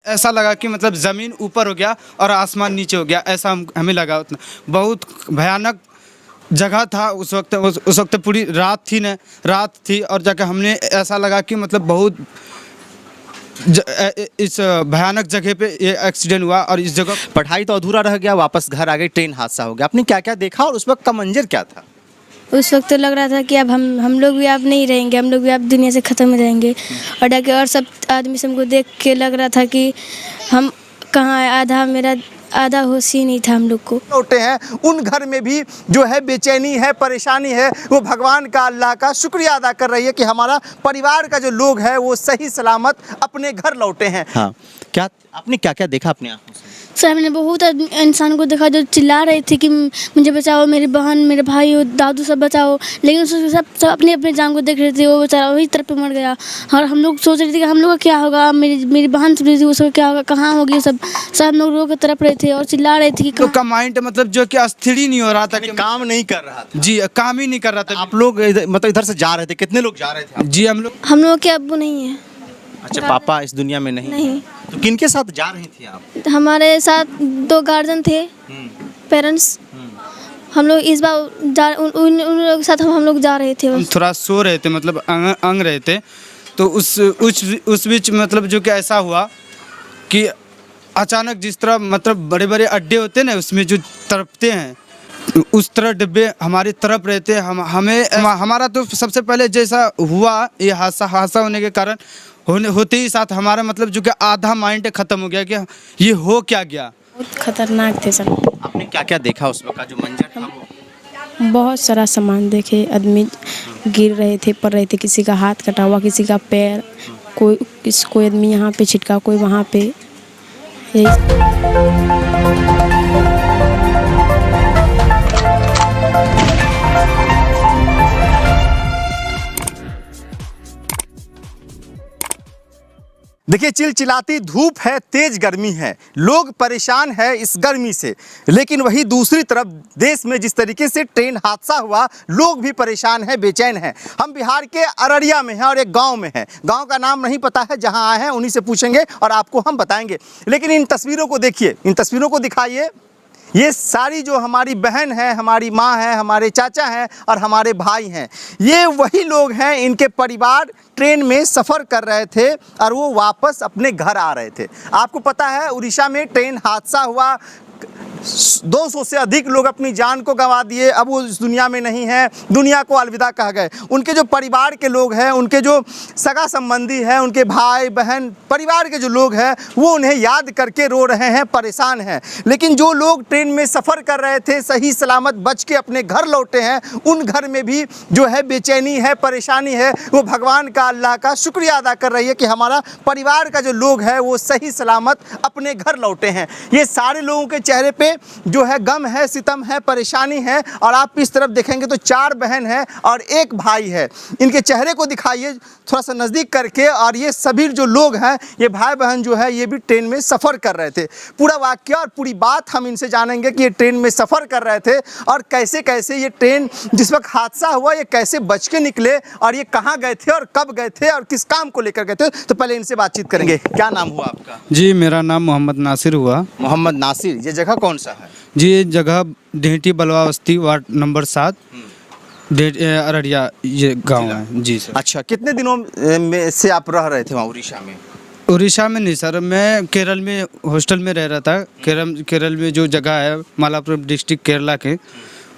ऐसा लगा कि मतलब ज़मीन ऊपर हो गया और आसमान नीचे हो गया, ऐसा हमें लगा। उतना बहुत भयानक जगह था उस वक्त पूरी रात थी और जाकर हमने ऐसा लगा कि मतलब बहुत इस भयानक जगह पे ये एक्सीडेंट हुआ और इस जगह पढ़ाई तो अधूरा रह गया, वापस घर आ गए, ट्रेन हादसा हो गया। आपने क्या क्या देखा और उस वक्त का मंजर क्या था? उस वक्त तो लग रहा था कि अब हम लोग भी अब नहीं रहेंगे, हम लोग भी अब दुनिया से ख़त्म हो जाएंगे। और डर के और सब आदमी से हमको देख के लग रहा था कि हम कहाँ है, मेरा आधा होश ही नहीं था हम लोग को। लौटे हैं उन घर में भी जो है बेचैनी है, परेशानी है, वो भगवान का, अल्लाह का शुक्रिया अदा कर रही है कि हमारा परिवार का जो लोग है वो सही सलामत अपने घर लौटे हैं। हाँ, क्या आपने क्या क्या देखा अपने आंखों से? सर हमने बहुत इंसान को देखा जो चिल्ला रहे थे कि मुझे बचाओ, मेरी बहन, मेरे भाई और दादू सब बचाओ, लेकिन उसको सब अपने अपने जान को देख रहे थे। वो बेचारा वही तरफ पे मर गया और हम लोग सोच रहे थे कि हम लोग का क्या होगा, मेरी बहन सुन रही थी उसका क्या होगा, कहाँ होगी, सब हम लोग रो के तरफ रहे थे और चिल्ला रहे थे कि तो का माइंड मतलब जो कि अस्थिर ही नहीं हो रहा था, कि काम नहीं कर रहा था। जी, काम ही नहीं कर रहा था। आप लोग मतलब इधर से जा रहे थे, कितने लोग जा रहे थे? जी, हम लोग के अब्बू नहीं है। अच्छा, पापा इस दुनिया में नहीं। तो किनके साथ जा रही थी आप? हमारे साथ 2 गार्जियन थे, पेरेंट्स। हम लोग इस बार उन लोगों के साथ हम लोग जा रहे थे। हम थोड़ा सो रहे थे, मतलब अंग रहे थे। तो उस बीच मतलब जो कि ऐसा हुआ कि अचानक जिस तरह मतलब बड़े बड़े अड्डे होते हैं ना, उसमें जो तड़पते हैं उस तरह डिब्बे हमारी तरफ रहते। हमारा तो सबसे पहले जैसा हुआ ये हादसा होने के कारण होते ही साथ हमारा मतलब जो कि आधा माइंड खत्म हो गया कि ये हो क्या गया। बहुत खतरनाक थे सर। आपने क्या क्या देखा उस वक्त का जो मंजर था? बहुत सारा सामान देखे, आदमी गिर रहे थे, पड़ रहे थे, किसी का हाथ कटा हुआ, किसी का पैर, कोई आदमी यहाँ पे छिटका, कोई वहाँ पे। देखिए, चिलचिलाती धूप है, तेज गर्मी है, लोग परेशान है इस गर्मी से। लेकिन वही दूसरी तरफ देश में जिस तरीके से ट्रेन हादसा हुआ, लोग भी परेशान है, बेचैन है। हम बिहार के अररिया में हैं और एक गांव में हैं। गांव का नाम नहीं पता है, जहां आए हैं उन्हीं से पूछेंगे और आपको हम बताएंगे। लेकिन इन तस्वीरों को देखिए, इन तस्वीरों को दिखाइए। ये सारी जो हमारी बहन है, हमारी माँ है, हमारे चाचा हैं और हमारे भाई हैं, ये वही लोग हैं। इनके परिवार ट्रेन में सफ़र कर रहे थे और वो वापस अपने घर आ रहे थे। आपको पता है, उड़ीसा में ट्रेन हादसा हुआ, 200 से अधिक लोग अपनी जान को गंवा दिए। अब वो इस दुनिया में नहीं है, दुनिया को अलविदा कह गए। उनके जो परिवार के लोग हैं, उनके जो सगा संबंधी हैं, उनके भाई बहन, परिवार के जो लोग हैं, वो उन्हें याद करके रो रहे हैं, परेशान हैं। लेकिन जो लोग ट्रेन में सफ़र कर रहे थे, सही सलामत बच के अपने घर लौटे हैं, उन घर में भी जो है बेचैनी है, परेशानी है। वो भगवान का, अल्लाह का शुक्रिया अदा कर रही है कि हमारा परिवार का जो लोग है वो सही सलामत अपने घर लौटे हैं। ये सारे लोगों के चेहरे पे जो है गम है, सितम है, परेशानी है। और आप इस तरफ देखेंगे तो 4 बहन है और 1 भाई है। इनके चेहरे को दिखाइए थोड़ा सा नज़दीक करके। और ये सभी जो लोग हैं, ये भाई बहन जो है, ये भी ट्रेन में सफ़र कर रहे थे। पूरा वाक्य और पूरी बात हम इनसे जानेंगे कि ये ट्रेन में सफ़र कर रहे थे और कैसे कैसे ये ट्रेन जिस वक्त हादसा हुआ, ये कैसे बच के निकले और ये कहाँ गए थे और कब गए थे और किस काम को लेकर गए थे। तो पहले इनसे बातचीत करेंगे। क्या नाम हुआ आपका? जी, मेरा नाम मोहम्मद नासिर हुआ। मोहम्मद नासिर, ये जगह कौन सा है? जी, ये जगह डेहटी बलवा बस्ती, वार्ड नंबर 7, अररिया ये गांव है। जी सर। अच्छा, कितने दिनों में से आप रह रहे थे वहाँ उड़ीसा में? उड़ीसा में नहीं सर, मैं केरल में हॉस्टल में रह रहा था। केरल में जो जगह है, मालापुरम डिस्ट्रिक्ट केरला के,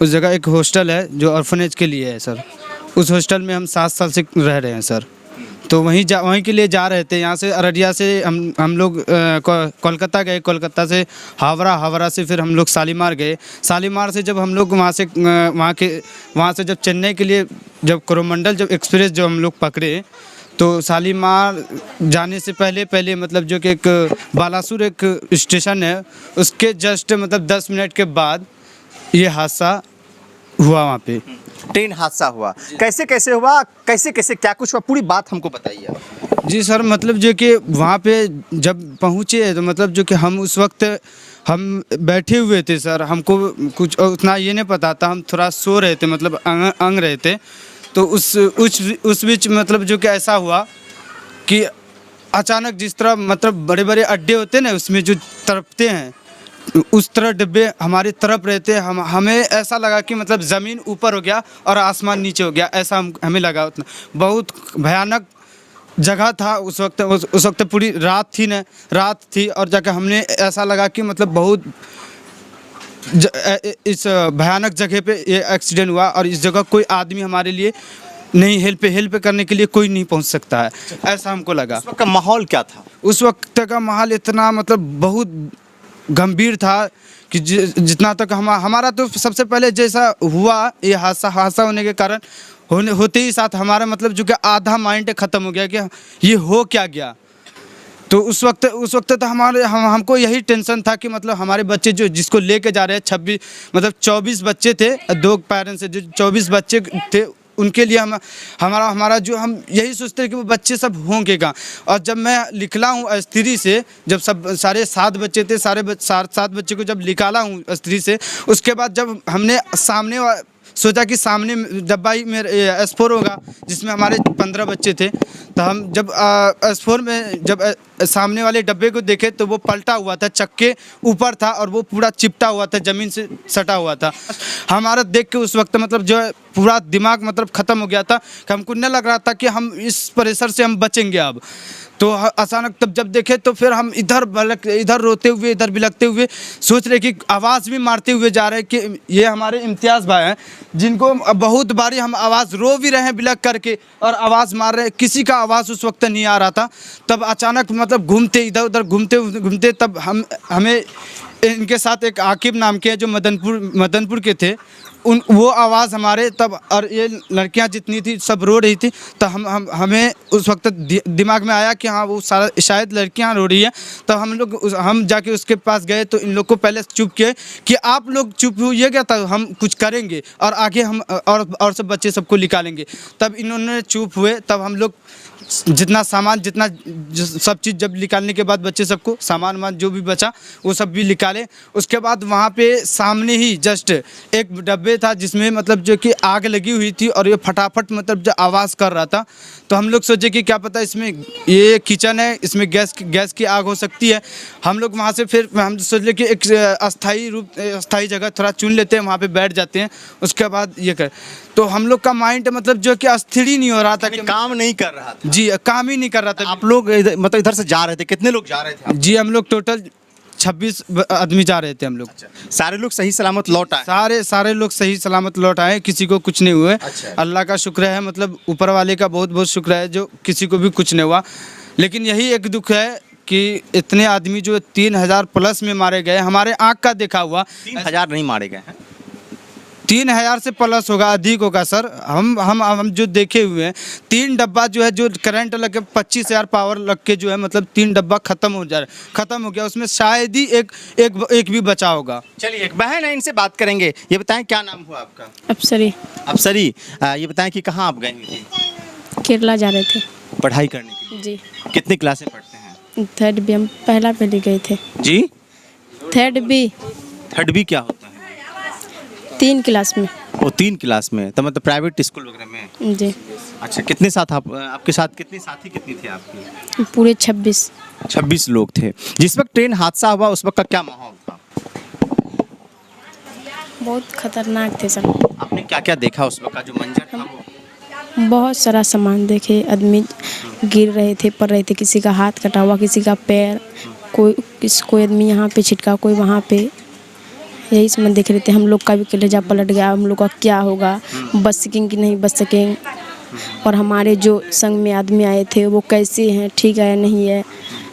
उस जगह एक हॉस्टल है जो ऑर्फनेज के लिए है सर। उस हॉस्टल में हम 7 साल से रह रहे हैं सर। तो वहीं के लिए जा रहे थे। यहाँ से अररिया से हम लोग कोलकाता गए, कोलकाता से हावड़ा से फिर हम लोग शालीमार गए। शालीमार से जब हम लोग वहाँ से जब चेन्नई के लिए जब कोरोमंडल जब एक्सप्रेस जो हम लोग पकड़े, तो शालीमार जाने से पहले मतलब जो कि एक बालासुर एक स्टेशन है, उसके जस्ट मतलब 10 मिनट के बाद ये हादसा हुआ। वहाँ पे ट्रेन हादसा हुआ, कैसे कैसे हुआ, कैसे कैसे क्या कुछ हुआ, पूरी बात हमको बताइए। जी सर, मतलब जो कि वहाँ पे जब पहुँचे तो मतलब जो कि हम उस वक्त हम बैठे हुए थे सर, हमको कुछ उतना ये नहीं पता था, हम थोड़ा सो रहे थे, मतलब अंग रहे थे। तो उस बीच मतलब जो कि ऐसा हुआ कि अचानक जिस तरह मतलब बड़े बड़े अड्डे होते हैं ना, उसमें जो तड़पते हैं उस तरह डिब्बे हमारी तरफ रहते हैं। हमें ऐसा लगा कि मतलब ज़मीन ऊपर हो गया और आसमान नीचे हो गया, ऐसा हमें लगा। उतना बहुत भयानक जगह था उस वक्त पूरी रात थी और जाकर हमने ऐसा लगा कि मतलब बहुत इस भयानक जगह पे ये एक्सीडेंट हुआ और इस जगह कोई आदमी हमारे लिए नहीं, हेल्प करने के लिए कोई नहीं पहुंच सकता है, ऐसा हमको लगा। उस वक्त का माहौल क्या था? उस वक्त का माहौल इतना मतलब बहुत गंभीर था कि जितना तक हमारा तो सबसे पहले जैसा हुआ ये हादसा होने के कारण होते ही साथ हमारा मतलब जो कि आधा माइंड ख़त्म हो गया कि ये हो क्या गया। तो उस वक्त तो हमको यही टेंशन था कि मतलब हमारे बच्चे जो जिसको लेके जा रहे हैं 24 बच्चे थे, 2 पेरेंट्स से जो 24 बच्चे थे, उनके लिए हमारा जो हम यही सोचते हैं कि वो बच्चे सब होंगे कहाँ। और जब मैं निकला हूँ स्त्री से, जब सारे 7 बच्चे थे, सारे 7 बच्चे को जब निकाला हूँ स्त्री से, उसके बाद जब हमने सोचा कि सामने डब्बा ही में S4 होगा जिसमें हमारे 15 बच्चे थे, तो हम जब S4 में जब सामने वाले डब्बे को देखे तो वो पलटा हुआ था, चक्के ऊपर था और वो पूरा चिपटा हुआ था, ज़मीन से सटा हुआ था। हमारा देख के उस वक्त मतलब जो है पूरा दिमाग मतलब ख़त्म हो गया था कि हमको नहीं लग रहा था कि हम इस प्रेशर से हम बचेंगे अब। तो अचानक तब जब देखे तो फिर हम इधर रोते हुए इधर बिलखते हुए सोच रहे कि आवाज़ भी मारते हुए जा रहे कि ये हमारे इम्तियाज़ भाई हैं, जिनको बहुत बारी हम आवाज़ रो भी रहे हैं बिलख करके और आवाज़ मार रहे हैं, किसी का आवाज़ उस वक्त नहीं आ रहा था। तब अचानक मतलब घूमते इधर उधर घूमते तब हमें इनके साथ एक आकिब नाम के जो मदनपुर के थे, वो आवाज़ हमारे तब, और ये लड़कियां जितनी थी सब रो रही थी, तो हमें उस वक्त दिमाग में आया कि हाँ वो शायद लड़कियां रो रही है। तो हम जाके उसके पास गए तो इन लोग को पहले चुप किए कि आप लोग चुप होइएगा तो हम कुछ करेंगे और आगे हम और सब बच्चे सबको निकालेंगे। तब इन्होंने चुप हुए, तब हम लोग जितना सब चीज़ जब निकालने के बाद बच्चे सबको सामान जो भी बचा वो सब भी निकाले। उसके बाद वहाँ पे सामने ही जस्ट एक डब्बे था जिसमें मतलब जो कि आग लगी हुई थी और ये फटाफट मतलब जो आवाज़ कर रहा था। तो हम लोग सोचे कि क्या पता इसमें ये किचन है, इसमें गैस की आग हो सकती है। हम लोग वहाँ से फिर हम सोच कि एक अस्थाई जगह थोड़ा चुन लेते हैं, वहाँ पे बैठ जाते हैं, उसके बाद ये कर। तो हम लोग का माइंड मतलब जो कि अस्थिर ही नहीं हो रहा था, कि काम नहीं कर रहा था। जी, काम ही नहीं कर रहा था। आप लोग मतलब इधर से जा रहे थे, कितने लोग जा रहे थे? जी, हम लोग टोटल 26 आदमी जा रहे थे हम लोग। अच्छा। सारे लोग सही सलामत लौट आए? सारे लोग सही सलामत लौट आए, किसी को कुछ नहीं हुए। अच्छा। अल्लाह का शुक्र है, मतलब ऊपर वाले का बहुत बहुत शुक्र है जो किसी को भी कुछ नहीं हुआ। लेकिन यही एक दुख है कि इतने आदमी जो 3000 प्लस में मारे गए, हमारे आँख का देखा हुआ 3000 नहीं मारे गए हैं, 3000 से प्लस होगा, अधिक होगा सर। हम जो देखे हुए हैं 3 डब्बा जो है जो करंट लग के 25000 पावर लग के जो है मतलब 3 डब्बा ख़त्म हो गया, उसमें शायद ही एक भी बचा होगा। चलिए, एक बहन है, इनसे बात करेंगे। ये बताएं क्या नाम हुआ आपका? अप्सरी। ये बताएं कि कहाँ आप गए हुए थे? केरला जा रहे थे पढ़ाई करने के लिए। जी। कितनी क्लास में पढ़ते हैं? 3rd B हम पहले गए थे। जी, 3rd B। 3rd B क्या होता है? 3 क्लास में। वो 3 क्लास में, तो मतलब प्राइवेट स्कूल वगैरह में? जी। अच्छा, कितने साथ आपके साथ कितने साथी कितनी थे आपकी? पूरे 26 लोग थे। जिस वक्त ट्रेन हादसा हुआ उस वक्त का क्या माहौल था? बहुत खतरनाक थे सर। आपने क्या क्या देखा उस वक्त का जो मंजर था? वो बहुत सारा सामान देखे, आदमी गिर रहे थे, पड़ रहे थे, किसी का हाथ कटा हुआ, किसी का पैर, कोई आदमी यहाँ पे छिटका, कोई वहाँ पे, यही सामान देख रहे थे। हम लोग का भी कलेजा पलट गया, हम लोग का क्या होगा, बच सकेंगे कि नहीं बच सकेंगे, और हमारे जो संग में आदमी आए थे वो कैसे हैं, ठीक है या नहीं है,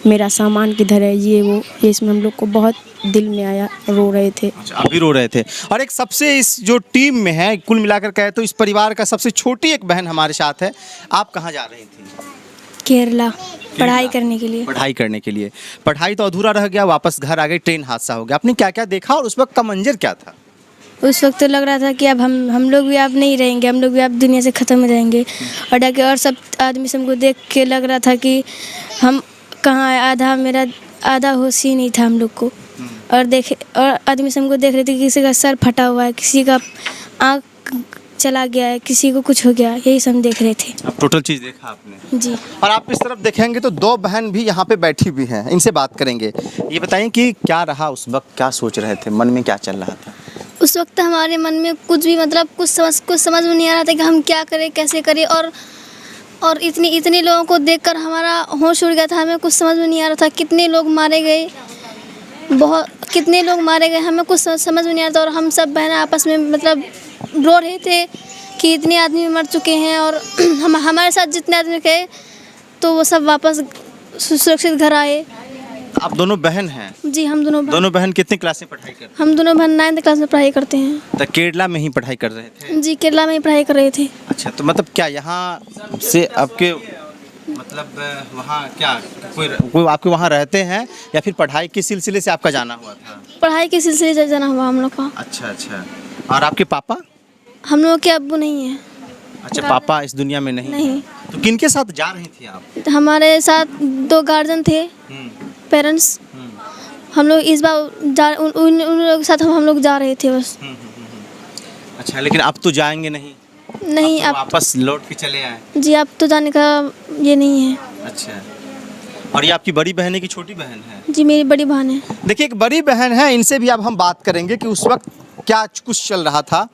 मेरा सामान किधर है, ये वो, ये इसमें हम लोग को बहुत दिल में आया, रो रहे थे। अच्छा, अभी रो रहे थे। और एक सबसे इस जो टीम में है, कुल मिलाकर कहे तो इस परिवार का सबसे छोटी एक बहन हमारे साथ है। आप कहाँ जा रही थी? केरला पढ़ाई करने के लिए। पढ़ाई करने के लिए। पढ़ाई तो अधूरा रह गया, वापस घर आ गए, ट्रेन हादसा हो गया। आपने क्या क्या देखा और उस वक्त का मंजर क्या था? उस वक्त तो लग रहा था कि अब हम लोग भी अब नहीं रहेंगे, हम लोग भी अब दुनिया से ख़त्म हो जाएंगे। और सब आदमी सबको देख के लग रहा था कि हम कहाँ है, मेरा आधा होश ही नहीं था हम लोग को। और आदमी सबको देख रहे थे कि किसी का सर फटा हुआ है, किसी का आँख चला गया है, किसी को कुछ हो गया, यही सब हम देख रहे थे। अब टोटल चीज़ देखा आपने। जी। और आप इस तरफ देखेंगे तो दो बहन भी यहाँ पे बैठी हुई हैं, इनसे बात करेंगे। ये बताइए कि क्या रहा उस वक्त, क्या सोच रहे थे, मन में क्या चल रहा था? उस वक्त हमारे मन में कुछ भी मतलब कुछ समझ में नहीं आ रहा था कि हम क्या करें, कैसे करें। और इतने लोगों को देखकर हमारा होश उड़ गया था। हमें कुछ समझ में नहीं आ रहा था कितने लोग मारे गए, कितने लोग मारे गए, हमें कुछ समझ में नहीं आ रहा था। और हम सब बहनें आपस में मतलब रो रहे थे कि इतने आदमी मर चुके हैं। और हमारे साथ जितने आदमी गए तो वो सब वापस सुरक्षित घर आए। आप दोनों बहन हैं? जी, हम दोनों बहन कितनी क्लास में पढ़ाई करते हैं? हम दोनों बहन 9th क्लास में पढ़ाई करते हैं। तो केरला में ही पढ़ाई कर रहे थे? जी, केरला में ही पढ़ाई कर रहे थे। अच्छा, तो मतलब क्या यहाँ से आपके मतलब वहाँ क्या कोई आपके वहाँ रहते हैं या फिर पढ़ाई के सिलसिले से आपका जाना हुआ था? पढ़ाई के सिलसिले से जाना हुआ हम लोग का। अच्छा अच्छा। और आपके पापा? हम लोग के अब्बू नहीं है। अच्छा, पापा इस दुनिया में नहीं। तो किनके साथ जा रही थी आप? हमारे साथ 2 गार्जियन थे, पेरेंट्स। हम लोग इस बार उन लोगों के साथ हम लोग जा रहे थे बस। अच्छा, लेकिन अब तो जाएंगे नहीं? नहीं, अब तो वापस लौट के चले आए? जी, अब तो जाने का ये नहीं है। अच्छा। और ये आपकी बड़ी बहन है कि छोटी बहन है? जी, मेरी बड़ी बहन है। देखिए, एक बड़ी बहन है, इनसे भी अब हम बात करेंगे कि उस वक्त क्या कुछ चल रहा था।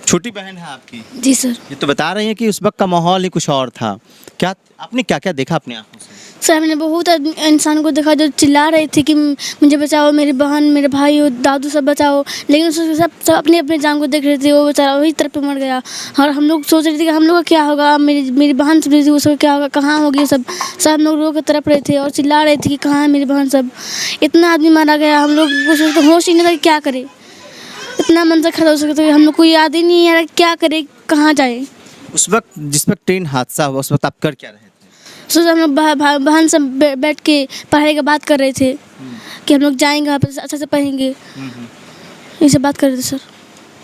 छोटी बहन है आपकी? जी सर। ये तो बता रही हैं कि उस वक्त का माहौल ही कुछ और था। क्या आपने क्या क्या देखा अपनी आंखों से? सर, हमने बहुत इंसान को देखा जो चिल्ला रहे थे कि मुझे बचाओ, मेरी बहन, मेरे भाई और दादू सब बचाओ। लेकिन उसके सब अपने अपने जान को देख रहे थे। वो बेचारा वही तरफ पे मर गया। और हम लोग सोच रहे थे कि हम लोग का क्या होगा, मेरी बहन सब रही थी, उसका क्या होगा, कहाँ होगी सब हम लोग रो के तरफ रहे थे और चिल्ला रहे थे कि कहाँ है मेरी बहन सब। इतना आदमी मारा गया, हम लोग को होश ही नहीं था कि क्या करे। इतना मंजर खड़ा हो सकता है, हम लोग को याद ही नहीं आ रहा क्या करे, कहाँ जाए। उस वक्त जिस वक्त ट्रेन हादसा हुआ उस वक्त आप कर क्या रहे थे? सोचा हम लोग बहन सब बैठ के पढ़ाई का बात कर रहे थे कि हम लोग जाएंगे वहाँ पे अच्छा से पढ़ेंगे, ये सब बात कर रहे थे सर।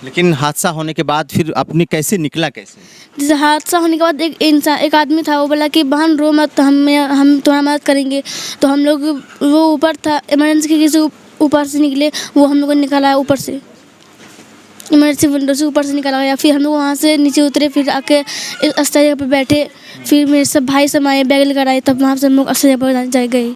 लेकिन हादसा होने के बाद फिर आपने कैसे निकला, कैसे? जैसे हादसा होने के बाद एक आदमी था, वो बोला कि बहन रो मत, हम तुम्हारा मदद करेंगे। तो हम लोग वो ऊपर था, इमरजेंसी के किसी ऊपर से निकले, वो हम लोग को निकाला ऊपर से, इमरजेंसी विंडो से ऊपर से निकाला गया। फिर हम लोग वहाँ से नीचे उतरे, फिर आके अस्था जगह पे बैठे। फिर मेरे सब भाई सब आए, बैग लेकर आए, तब वहाँ से हम लोग अस्था जगह पर गए।